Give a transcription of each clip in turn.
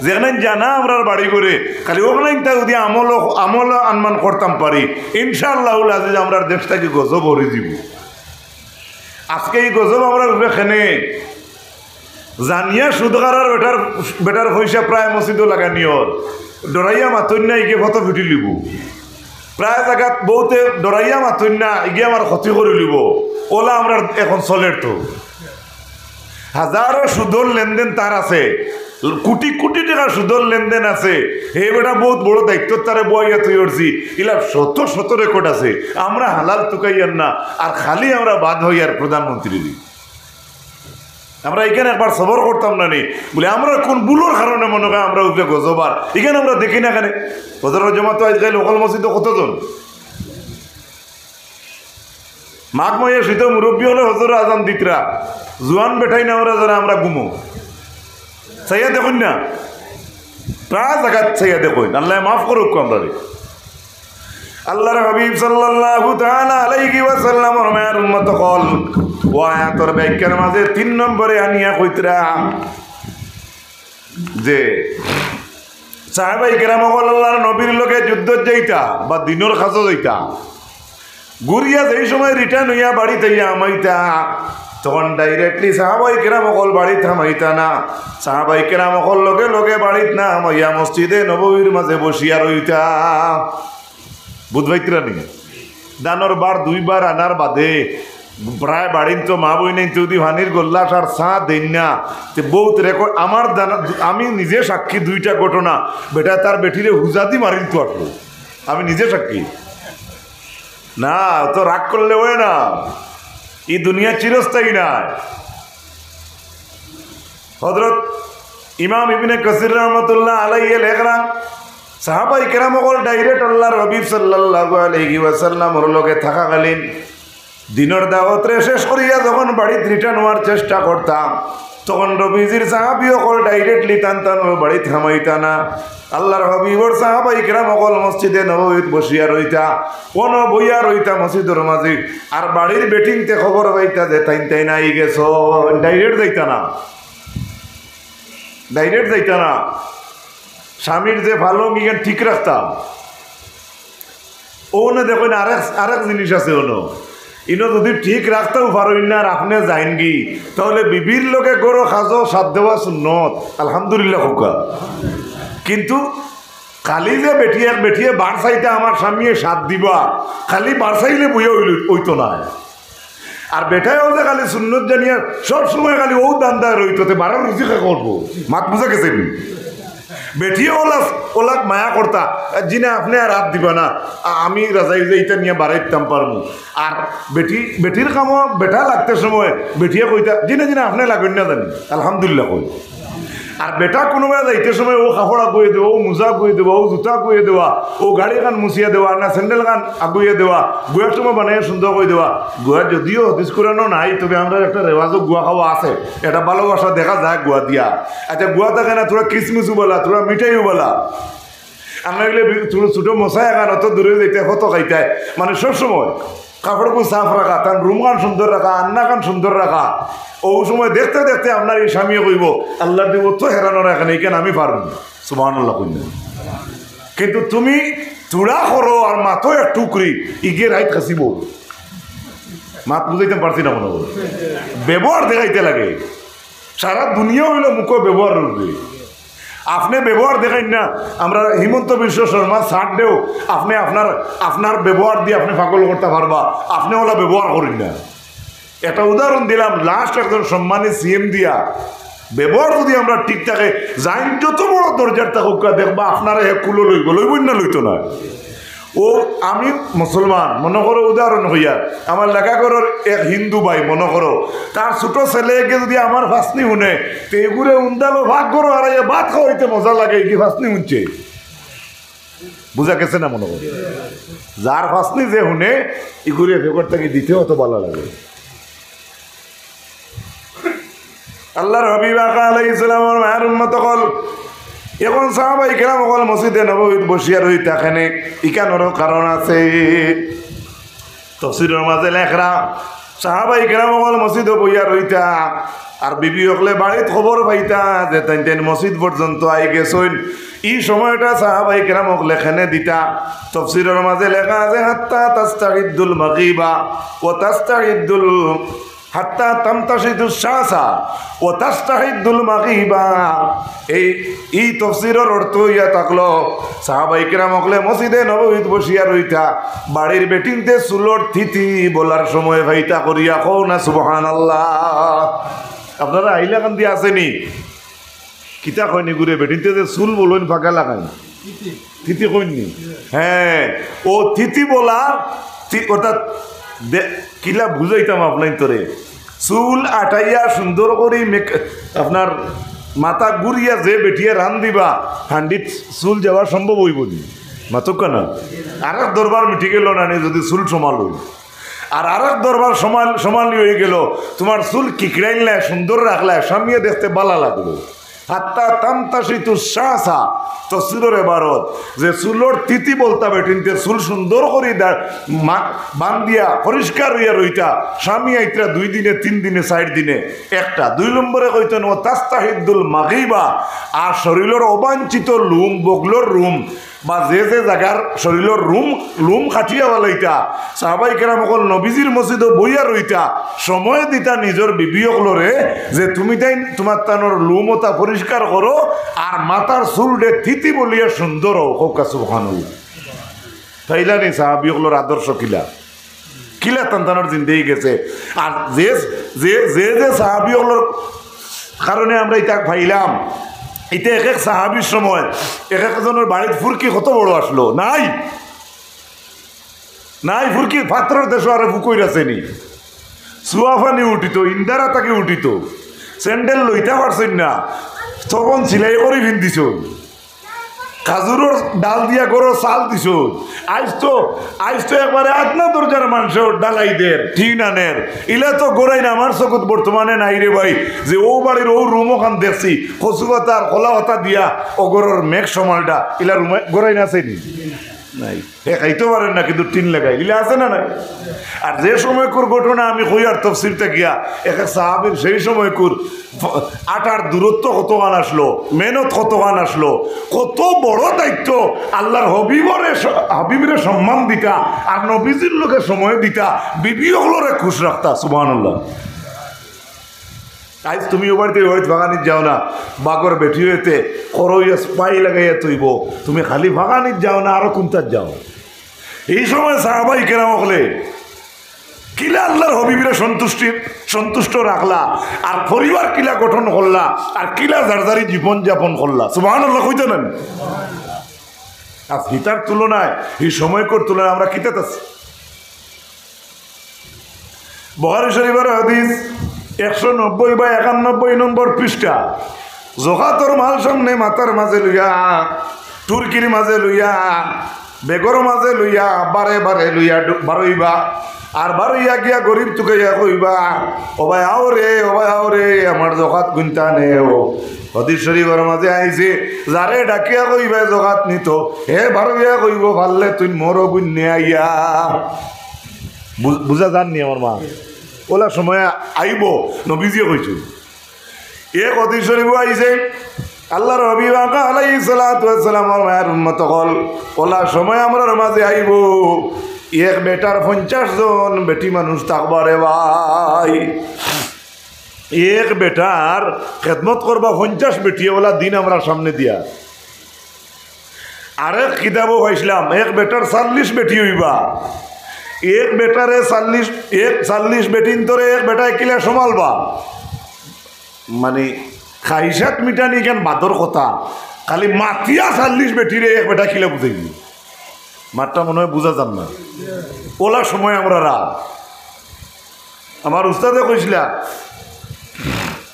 যেখানে জানা আমরা বাড়ি করে খালি ওখানে যদি আমল আনমান করতাম পারি ইনশাআল্লাহ আজিজ আমরা দেশটাকে গজব ভরে দিব। আজকে এই গজব আমরা এখানে জানিয়া সুদগারার বেটার পয়সা প্রায় মসজিদও লাগানিও ডরাইয়া মাতন না ইগে ফটো ফুটি লিব, প্রায় জায়গাত বহুতে ডরাইয়া মাতন না ইগে আমার ক্ষতি করে লিব। ওলা আমরা এখন চলের তো হাজারো সুদর লেনদেন তার আছে, কোটি কোটি টাকার সুদর লেনদেন আছে। এই বেটা বহুত বড় দায়িত্ব তারে বইয়া তৈরি করছি, ইলা শত শত রেকর্ড আছে। আমরা হালাল তুকাইয়ার না আর খালি আমরা বাদ হইয়ার প্রধানমন্ত্রী দিই। আমরা এখানে একবার সবর করতাম না নি বলে আমরা কোন বুলোর কারণে মনে হয় আমরা উঠলে গজবার এখানে আমরা দেখি না। এখানে হজরত জমা তো আজকাল লোকাল মসজিদে কতজন মাঘ মাইয়া শীত মুরব্বী হলে হজর আজান দিতরা জোয়ান বেঠাই না আমরা যারা আমরা ঘুমো চাইয়া দেখুন না, প্রায় জায়গাত চাইয়া দেখুন। আল্লাহ মাফ করুক আমরা। আল্লাহর হাবিব সাল্লাল্লাহু তাআলা আলাইহি ওয়াসাল্লামের মায়ের উম্মত কল ও আয়াতের ব্যাখ্যার মাঝে 3 নম্বরে আনিয়া কইতরা যে সাহাবায়ে কেরাম হল আল্লাহর নবীর লগে যুদ্ধ যাইতা বা দিনের কাজও যাইতা, ঘুরিয়া যেই সময় রিটার্ন হইয়া বাড়ি থেকে আমাইতা তখন ডাইরেক্টলি সাহাবায়ে কেরাম হল বাড়ি থামাইতা না। সাহাবায়ে কেরাম হল লগে লগে বাড়িত না আমাইয়া মসজিদে নববীর মাঝে বসিয়া রইতা। বুধবাইতরা নি দানোর বার 2 বার আনার বাদে প্রায় বাড়ির তো মা বই নেই যদি ভানির গোল্লাস আর চা দেন না বহুত রেকর্ড আমার আমি নিজে সাক্ষী 2টা ঘটনা। বেটা তার বেটিরে হুজাদি মারিল তো আসলো, আমি নিজে সাক্ষী। না তো রাগ করলে হয় না, এই দুনিয়া চিরস্থায়ী না। হযরত ইমাম ইবনে কাসির রহমাতুল্লাহ আলাইহি লেখরা সাহাবায়ে কেরাম হল ডাইরেক্ট আল্লাহর হাবিব সাল্লাল্লাহু আলাইহি ওয়াসাল্লামের লগে থাকাকালীন দিনের দাওয়াত শেষ করিয়া যখন বাড়িতে রিটার্ন হওয়ার চেষ্টা করতাম তখন নবীজির সাহাবী হল ডাইরেক্টলি টানতান বাড়ি থামাইতা না। আল্লাহর হাবিবর সাহাবায়ে কেরাম হল মসজিদে নববীত বসিয়া রইতা, কোন বইয়া রইতা মসজিদের মাঝে। আর বাড়ির বেটিংতে খবর পাইতা যে তাই নাই গেছ, ডাইরেক্ট যাইতা না, ডাইরেক্ট যাইতা না। স্বামীর যে ভালো গিয়ে ঠিক রাখতাম ও না দেখুন আরেক জিনিস আছে ওনো ইনো যদি ঠিক রাখতেও পারেন না আর আপনি যাইন কি তাহলে বিবির লোকে গরো খাজো সাথ দেওয়া সুন্নত আলহামদুলিল্লাহ হোকা। কিন্তু খালি যে বেঠিয়ে বার চাইতে আমার স্বামী সাথ দিবা খালি বার চাইলে বইয়া হইতো না। আর বেটাইও যে খালি সুন্নত জানিয়া সব সময় খালি ও দান্দায় রইতো বারো রুচি করবো মাত বুঝা গেছে বেঠিয়ে ওলাক মায়া করতা জিনা আপনি আর রাত দিবা না আমি রাজাই যে এটা নিয়ে বাড়াইতাম পারবো। আর বেটির কামও বেটা লাগতে সময় বেঠিয়ে কইতা জিনা আপনি লাগবেন না জানি আলহামদুলিল্লাহ কই। আর বেটা কোনোবাই যাইতে সময় ও কাপড় আগুয়ে দেওয়া, ও মোজা আগুয়ে দেওয়া, ও জুতা আগুয়ে দেওয়া, ও গাড়ি খান মুছিয়ে দেওয়া না স্যান্ডেল খান আগুয়ে দেওয়া, গুয়ার সময় বানিয়ে সুন্দর করে দেওয়া। গুয়া যদিও হদিস করানো নাই তবে আমরা একটা রেওয়াজও গুয়া খাওয়া আছে, এটা ভালোবাসা দেখা যায় গুয়া দিয়া। আচ্ছা গুয়া থাকে না তোরা কিসমিসও বলা তোরা মিঠাইও বলা আমরা এগুলো ছোটো মশাই এখান অত দূরে যেতে হতো খাইতায় মানে সবসময় কাপড়গুলো সাফ রাখা তার রুম গান সুন্দর রাখা আন্না গান সুন্দর রাখা। ও সময় দেখতে দেখতে আপনার এই স্বামীও কইব আল্লাহ দিব তো হেরানো রাখেন এই কেন আমি পারব সুবহানাল্লাহ কইলেন। কিন্তু তুমি চূড়া করো আর মাথো এক টুকরি ইগে রাইত খাসিব মাত বুঝাইতে পারছি না মনে করো ব্যবহার দেখাইতে লাগে। সারা দুনিয়া হইল মুখ ব্যবহার রূপে আপনি ব্যবহার দেখাইন না। আমরা হিমন্ত বিশ্ব শর্মা ছাড় দেও আপনি আপনার ব্যবহার দিয়ে আপনি পাগল করতে পারবা, আপনি ওলা ব্যবহার করেন না। একটা উদাহরণ দিলাম লাস্ট একজন সম্মানী সিএম দিয়া ব্যবহার যদি আমরা ঠিক থাকে যাইন যত বড় দরজার থাকুক দেখবা আপনারা এক কুলো লইবই না লইতো না। ও আমি মুসলমান মনে করো উদাহরণ হইয়া আমার লেখাগড়ের এক হিন্দু ভাই মনে করো তার ছোটো ছেলেকে যদি আমার ফাঁসনি শুনে তো এগুলো উন্দালো ভাগ করো আর ভাত খাওয়াইতে মজা লাগে কি ফাঁসনি শুনছে বুঝা গেছে না মনে করো যার ফাঁসনি যে শুনে এগুলো ফেকর থেকে দিতে অত ভালো লাগে। আল্লাহর হাবিব আলাইহিস সালামের মায়ের উম্মত হল এখন সাহাবায়ে কেরাম হল মসজিদে নববীত বসিয়া রইতে এখানে ইকানোরও কারণ আছে। তাফসীরের মাঝে লেখরা সাহাবাই কেরাম হল মসজিদও বইয়া রইতা আর বিবি হকলে বাড়িত খবর পাইতা যে তেন মসজিদ পর্যন্ত আই গেছইন। এই সময়টা সাহাবাই কেরাম হকলে খেনে দিতা। তফসিরের মাঝে লেখা আছে হাত্তা তাস্তাহিদুল মাগরিবা ও তাস্তাহিদুল হাত্তা তামতাশিদুস শাসা ও তাস্তাহিদুল মাগরিবা। এই তফসিরের অর্থ হইয়া থাকলো সাহাবাই কেরাম হকলে মসজিদে নববীত বসিয়া রইতা বাড়ির বেটিনতে চুলর থিতি বলার সময় ভাইতা করিয়া কও না সুবহানাল্লাহ। আপনারা আইলা কান্দি আসেনি কিতা কয়নি ঘুরে বেটিনতে যে চুল বলেন ফাঁকা লাগাই থিতি কইনি। হ্যাঁ ও থিতি বলা অর্থাৎ কিলা বুঝাইতাম আপনার তোরে চুল আটাইয়া সুন্দর করে আপনার মাথা ঘুরিয়া যে বেটিয়া রান দিবা হান্ডিত চুল যাওয়া সম্ভব হইব নি মাতক না। আর এক দরবার মিটি গেল না যদি চুল সমাল হই আর এক দরবার সমালি হয়ে গেল তোমার চুল কিকড়াইলে সুন্দর রাখলে সামিয়ে দেখতে বালা লাগলো। হাত্তা তামতাশিতু শাসা তসিরের এবারত যে চুলোর তিথি বলতা বেটিনতে চুল সুন্দর করে বান্ধিয়া পরিষ্কার হইয়া রইতা স্বামী আইতরা 2 দিনে 3 দিনে 4 দিনে একটা। 2 নম্বরে কইতেন ও তাস্তাহিদুল মাগরিবা আর শরীরের অবাঞ্ছিত লুম বগলোর রুম বা যে জায়গার শরীরের লুম খাটিয়া বলাইতা সাহাবাই কেরাম অকল নবীজির মসজিদও বইয়া রইতা সময় দিতা নিজের বিবিয়কলরে যে তুমি তাই তোমার তানোর লুমতা পরিষ্কার করো আর মাথার চুলডে থিতি বলিয়া সুন্দর হোক সুবহানাল্লাহ। তাইলানি সাহাবিয়কলর আদর্শ কিলা তান্তানোর জিন্দেই গেছে। আর যে যে যে যে সাহাবিয়কলর কারণে আমরা এটা পাইলাম এটা এক এক সাহাবির সময় এক একজনের বাড়ির ফুরকি কত বড় আসলো নাই নাই ফুরকি পাত্রর দেশ আর ফুকই আসেনি সুয়াফানি উঠিত ইন্দারা তাকে উঠিত স্যান্ডেল লইতে পারছেন না তখন সিলাই করে ভিন্দিছ খাজুরের ডাল দিয়া করো চাল দিছ আইস তো একবারে আটনা দরজার মানুষের ডালাইদের ঠিক আনের ইলা তো গোড়াই না আমার চকুত বর্তমানে নাই রে ভাই যে ও বাড়ির ও রুম ওখান দেখছি কচু পাতা কলা পাতা দিয়া অগরের মেঘ সমালটা ইলা রুমে গোড়াই না আছে নি নাই হে খাইতে পারেন না কিন্তু টিন লাগাই ইলা আছে না নাই। আর যে সময়কুর ঘটনা আমি কই আর তফসিরটা গিয়া এক সাহাবীর সেই সময়কুর আটার দূরত্ব কতখান আসলো মেহনত কতখান আসলো কত বড় দায়িত্ব আল্লাহর হাবিবরে সম্মান দিতা আর নবীজির লোকের সময় দিতা বিবি হলরে খুশ রাখতা সুবহানাল্লাহ। আজ তুমি ও বাড়িতে হয়তো বাগানিত যাও না বাগর বেঠি হইতে করইয়া পাই লাগাইয়া তৈব তুমি খালি বাগানিত যাও না আরো কোনটার যাও। এই সময় সাহাবাই কেরাম হলে কিলা আল্লাহর হবিবিরে সন্তুষ্ট রাখলা আর পরিবার কিলা গঠন করলা আর কিলা জারজারি জীবনযাপন করলা সুবহানাল্লাহ কইতে নেন। আর হিতার তুলনায় এই সময়কর তুলনায় আমরা কিতাত আছি। বুখারী শরীফের হাদিস 190 বা 91 নম্বর পৃষ্ঠা জকাতর মাল সামনে মাথার মাঝে লইয়া তুর্কির মাঝে লইয়া বেগর মাঝে লইয়া বারে বারে লইয়া বারইবা আর বারইয়া গিয়া গরিব চুকাইয়া কইবা ও ভাই আও রে আমার জকাত গুনতা নে ও হাদিস শরীফের মাঝে আইছে যারে ডাকিয়া কইবা জকাত নিত হে বারইয়া কইব ভাললে তুই মোর গুন্নে আইয়া বুঝা জাননি আমার মা ওলা সময় আইব নবীজিয়ে কইছো এক হাদিস শরীফ আইছে আল্লাহর হাবিব আলাইহিস সালাতু ওয়াস সালাম আর মায়ের উম্মত হল ওলা সময় আমরার মাঝে আইব এক বেটার 50 জন বেটি মানুষ থাকবারে ভাই এক বেটার খেদমত করবা 50 বেটি ওলা দিন আমরা সামনে দিয়া আরেক কিতাবও পাইছিলাম এক বেটার 40 বেটি হইবা এক বেটারে 40 বেটিন তোরে এক বেটায় কিলা সমালবা মানে খাইসাত মিটানি কেন বাদর কথা খালি মাতিয়া 40 বেটিরে এক বেটা কিলা বুঝাইবি মাঠটা মনে হয় বুঝা যান না ওলা সময় আমরা আমার উস্তাদে কইছিলা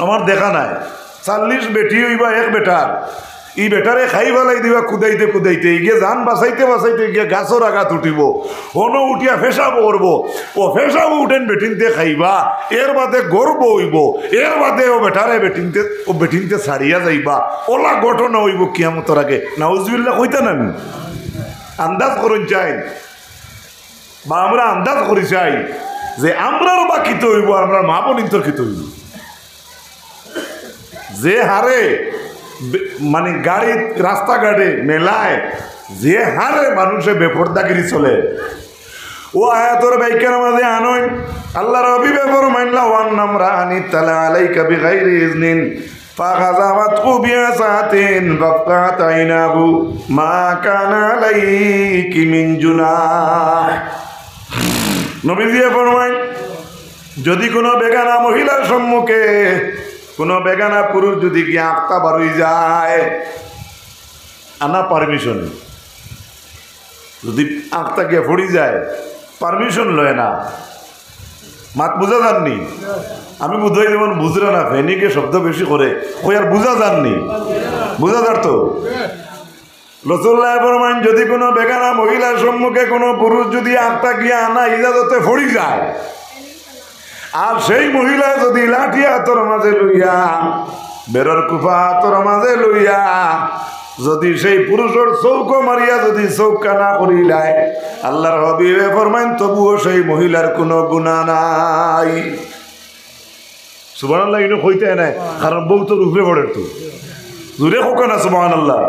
আমার দেখা নাই 40 বেটি হইবা এক বেটার ই বেটারে খাই ফেলাই দিবা কুদাইতে গিয়ে যান বাঁচাইতে গিয়ে গাছর আঘাত উঠিব হনো উঠিয়া ফেসাব করবো ও ফেসাব উঠেন বেটিনতে খাইবা এর বাদে গর্ব হইব এর বাদে ও বেটারে বেটিনতে ছাড়িয়া যাইবা ওলা ঘটনা হইব কিয়ামতের আগে নাউজুবিল্লাহ কইতা না আন্দাজ করুন চাই বা আমরা আন্দাজ করি চাই যে আমরার বা কি হইব, আমরা মা বোনিন তো কি হইব। যে হারে মানে গাড়ি রাস্তাঘাটে মেলায় যে হারে মানুষে বেপরদাগিরি চলে, ও আয়াতর বাইকের মাঝে আনয় আল্লাহর হাবিবে ফরমাইলা ওয়ান নামরা আনি তালা আলাইকা বিগাইরি ইজনিন ফাগাযাওয়াতহু বিআসাতিন ফাকাত আইনাহু মা কানা আলাইকি মিন জুনাহ। নবীজি ফরমায় যদি কোনো বেগানা মহিলার সম্মুখে কোনো বেগানা পুরুষ যদি গিয়ে আত্মা বারুই যায় আনা পারমিশন, যদি আত্মা গিয়ে ফড়ি যায় পারমিশন লয় না, মাত বুঝা যাননি। আমি বুঝাই যেমন বুঝলো না, ফেনিকে শব্দ বেশি করে ওই আর বুঝা যাননি, বুঝা যার তো। রাসূলুল্লাহ ফরমান যদি কোনো বেগানা মহিলার সম্মুখে কোনো পুরুষ যদি আত্মা গিয়ে আনা ইজাজতে ফড়ি যায়, আর সেই মহিলা যদি লাঠি হাতর মাঝে লইয়া বেরর কুফা হাতর মাঝে লইয়া যদি সেই পুরুষের চৌক মারিয়া যদি চৌকা না করিলায়, আল্লাহর হাবিবে ফরমাইন তবুও সেই মহিলার কোনো গুনাহ নাই। সুবহানাল্লাহ ইনো কইতে নাই, কারণ বউ তো উপরে পড়ে, তো জোরে হোক না সুবহানাল্লাহ।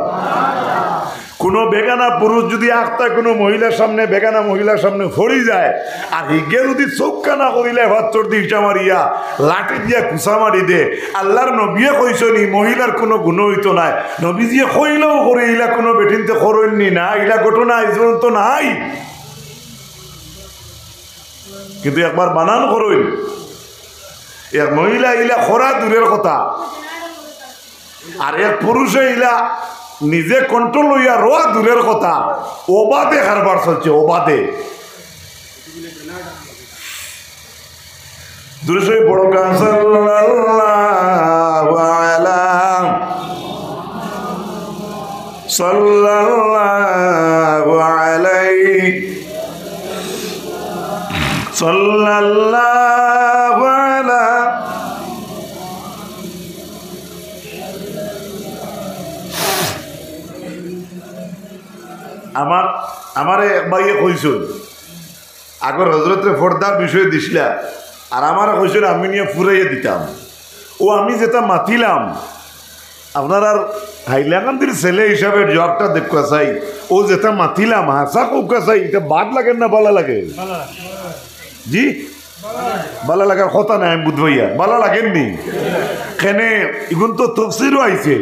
কোনো বেগানা পুরুষ যদি আত্মা কোনো মহিলার সামনে বেগানা মহিলার সামনে ফড়ি যায়, আর হিগে যদি চৌকা না করিলে ভাতর দিশা মারিয়া লাঠি দিয়া কুচা মারি দে, আল্লাহর নবীয়ে কইসনি মহিলার কোনো গুণ হইতো নাই। নবীজিয়ে কইলেও করে ইলা কোনো বেঠিনতে করইনি না, ইলা ঘটনা আইজন তো নাই। কিন্তু একবার বানান করইন, এক মহিলা ইলা খরা দূরের কথা, আর এক পুরুষে ইলা নিজে কন্ট্রোল হইয়া রোয়া দূরের কথা, ওবাদে কারবার চলছে, ওবাদে। দূরে সই বড় গান সাল্লাল্লাহু আলাইহি সাল্লাল্লাহু আলা আমারে একবাইয়ে কইছিল আগর হজরতের ফর্দার বিষয়ে দিছিলা, আর আমার কইছিল আমি নিয়ে ফুরাইয়ে দিতাম। ও আমি যেটা মাতিলাম আপনার আর হাইলাকান্দির ছেলে হিসাবে জবটা দেখা চাই, ও যেটা মাতিলাম হাসা কোকা চাই, এটা বাদ লাগে না ভালো লাগে? জি ভালো লাগার কথা নাই, আমি বুধ ভাইয়া ভালো লাগেননি কেনে? এগুন তো তফসিরও আইছে,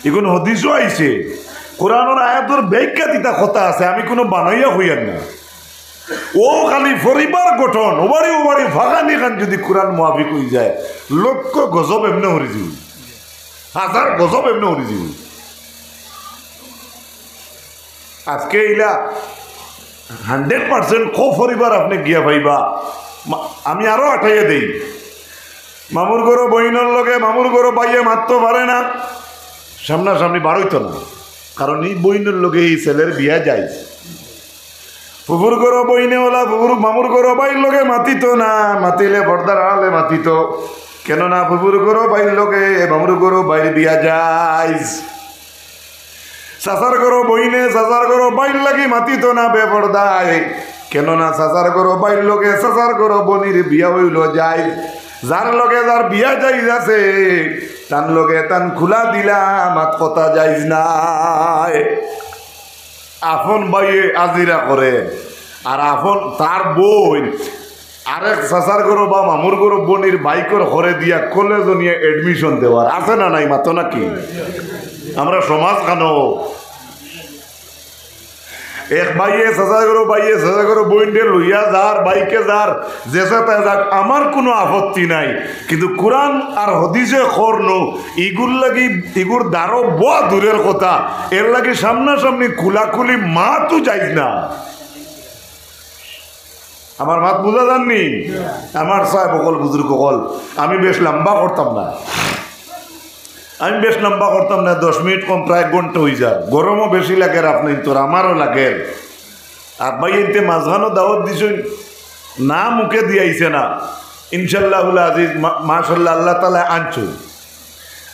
এগুন হদিসও আইছে, কোরআনের আয়াতের ব্যাখ্যা দিতা কথা আছে, আমি কোনো বানাইয়া হইয়ার না। ও খালি পরিবার গঠন ওবারি ওবারি ভাগানি খান যদি কোরআন মুআফিক হয়ে যায়, লক্ষ গজব এমনি হরি যাব, হাজার গজব এমনি হরি যাব। আজকে ইলা 100% কো পরিবার আপনি গিয়া পাইবা। আমি আরো আঠাইয়া দেই, মামুর গরো বইনের লগে মামুর গরো বাইয়ে মারতে পারে না, সামনাসামনি বারইতো না, কারণ এই বইনের লগে এই ছেলের বিয়া যায়। ফুফুর গরো বইনে ওলা ফুফুর মামুর গরো বাইর লগে মাতিত না, মাতিলে পর্দার আড়ালে মাতিত, কেননা ফুফুর গরো বাইর লগে মামুর গরো বাইর বিয়া যায়। চাচার গরো বইনে চাচার গরো বাইর লাগি মাতিত না বেপর্দায়, কেননা চাচার গরো বাইর লগে চাচার গরো বনির বিয়া হইল যায়। যার লগে যার বিয়া যাইজ আছে তার লগে তান খোলা দিলাম মাত কথা যাইজ নাই। আপন বাইয়ে আজিরা করে, আর আপন তার বোন আরেক চাচার গরো বা মামুর গরো বনির বাইকর ঘরে দিয়া কলেজ নিয়ে এডমিশন দেওয়ার আছে না নাই? মাতো নাকি আমরা সমাজ খানো এক বাইয়ে চাচা করো বইন্ডে লইয়া যার বাইকে যার যেসা তাই যাক, আমার কোনো আপত্তি নাই। কিন্তু কোরআন আর হদিসে খরন ইগুর লাগি ইগুর দ্বারো বড় দূরের কথা, এর লাগি সামনাসামনি খুলাখুলি মা তো যাইস না। আমার মাত বুঝা যাননি? আমার সাহেব অকল বুজুর্গ অকল আমি বেশ লম্বা করতাম না, 10 মিনিট কম প্রায় ঘন্টা হয়ে যায়। গরমও বেশি লাগে আপনি তোর, আমারও লাগে। আর ভাই এতে মাঝখানো দাওয়াত দিছেন না, মুখে দিয়াইছে না, ইনশাল্লাহ আজিজ মাশাল্লাহ আল্লাহ তালা আনছ।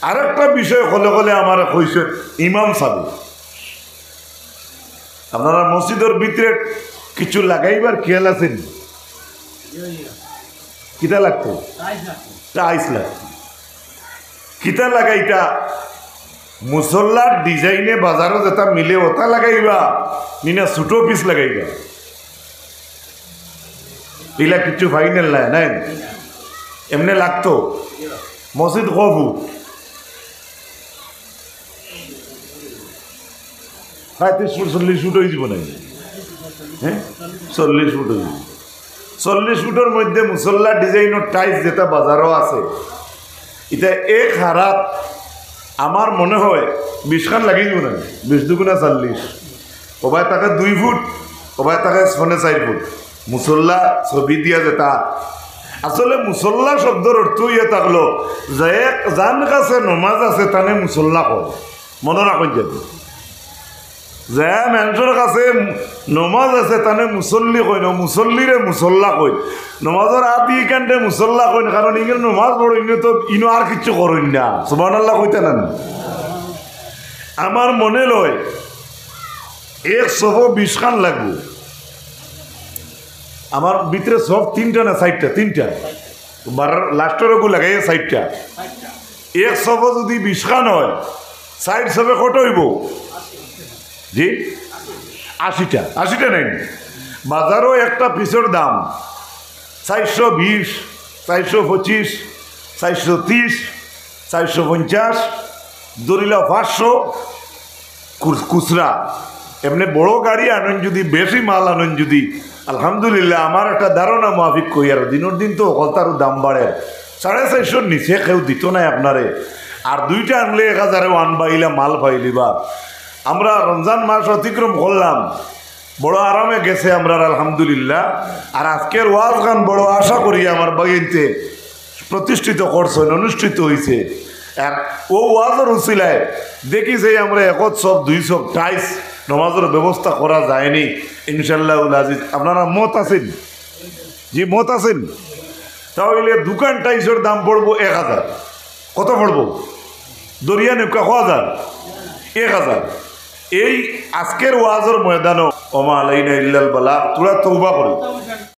আর একটা বিষয় হলে আমার কইছেন ইমাম সাহেব, আপনারা মসজিদের ভিতরে কিছু লাগাইবার খেয়াল আছেন? কিতা লাগতো টাইস লাগতো কিতা লাগাইটা মুসল্লার ডিজাইনে বাজারও যেটা মিলে ওটা লাগাইবা নিনা ছোটো পিস লাগাইবা এগুলা কিছু ফাইনাল নাই নাই এমনি লাগতো মসজিদ কবু 35-40 ফুট হয়ে যাব না হ্যাঁ 40 ফুট হয়ে 40 ফুটের মধ্যে মুসল্লার ডিজাইনের টাইস যেটা বাজারও আছে এটা এক হারাত আমার মনে হয় 20 খান লাগিয়ে যাব না 20 দুগুণা 40 ওবায় তাকে 2 ফুট ওবায় তাকে 4.5 ফুট মুসল্লা ছবি দিয়া যেটা আসলে মুসল্লা শব্দের অর্থ ইয়ে থাকলো যে যার কাছে নমাজ আছে তানে মুসল্লা কয় মনে রাখুন যাবে যে মানুষের কাছে নমাজ আছে তানে মুসল্লি কই না মুসল্লিরে মুসল্লা কই নমাজের আদি কান্ডে মুসল্লা কই না কারণ ইংরেজ নমাজ পড়ো ইনে তো ইনো আর কিছু করইন না সুবহানাল্লাহ কইতে না আমার মনে লয় 120 খান লাগবে আমার ভিতরে সব 3টা না 4টা বারার লাস্টের গু লাগাই 4টা 100 যদি 20 খান হয় 60 সবে কত হইব জি 80টা নাই বাজারও একটা পিসের দাম 420 425 430 450 ধরিল 500 খুচরা এমনি বড় গাড়ি আনেন যদি বেশি মাল আনেন যদি আলহামদুলিল্লাহ আমার একটা ধারণা মাফিক কই আর দিনের দিন তো কলতারও দাম বাড়ে 450 নিচে কেউ দিত নাই আপনারে আর 2টা আনলে 1000 আনবাইলা মাল পাইলিবা আমরা রমজান মাস অতিক্রম করলাম বড় আরামে গেছে আমরা আলহামদুলিল্লাহ আর আজকের ওয়াজ গান বড় আশা করি আমার বাগিনতে প্রতিষ্ঠিত করছেন অনুষ্ঠিত হয়েছে আর ও ওয়াজের উসিলায় দেখি যে আমরা 100-200 টাইস নমাজের ব্যবস্থা করা যায়নি ইনশাল্লাহ আজিজ আপনারা মত আছেন জি মত আছেন তাহলে দোকান টাইসের দাম পড়বো 1000 কত পড়বো দরিয়া নৌকা 1000 এই আজকের ওয়াজের ময়দানও ওমা আলাইনা ইল্লাল বালাগ তোরা তওবা করি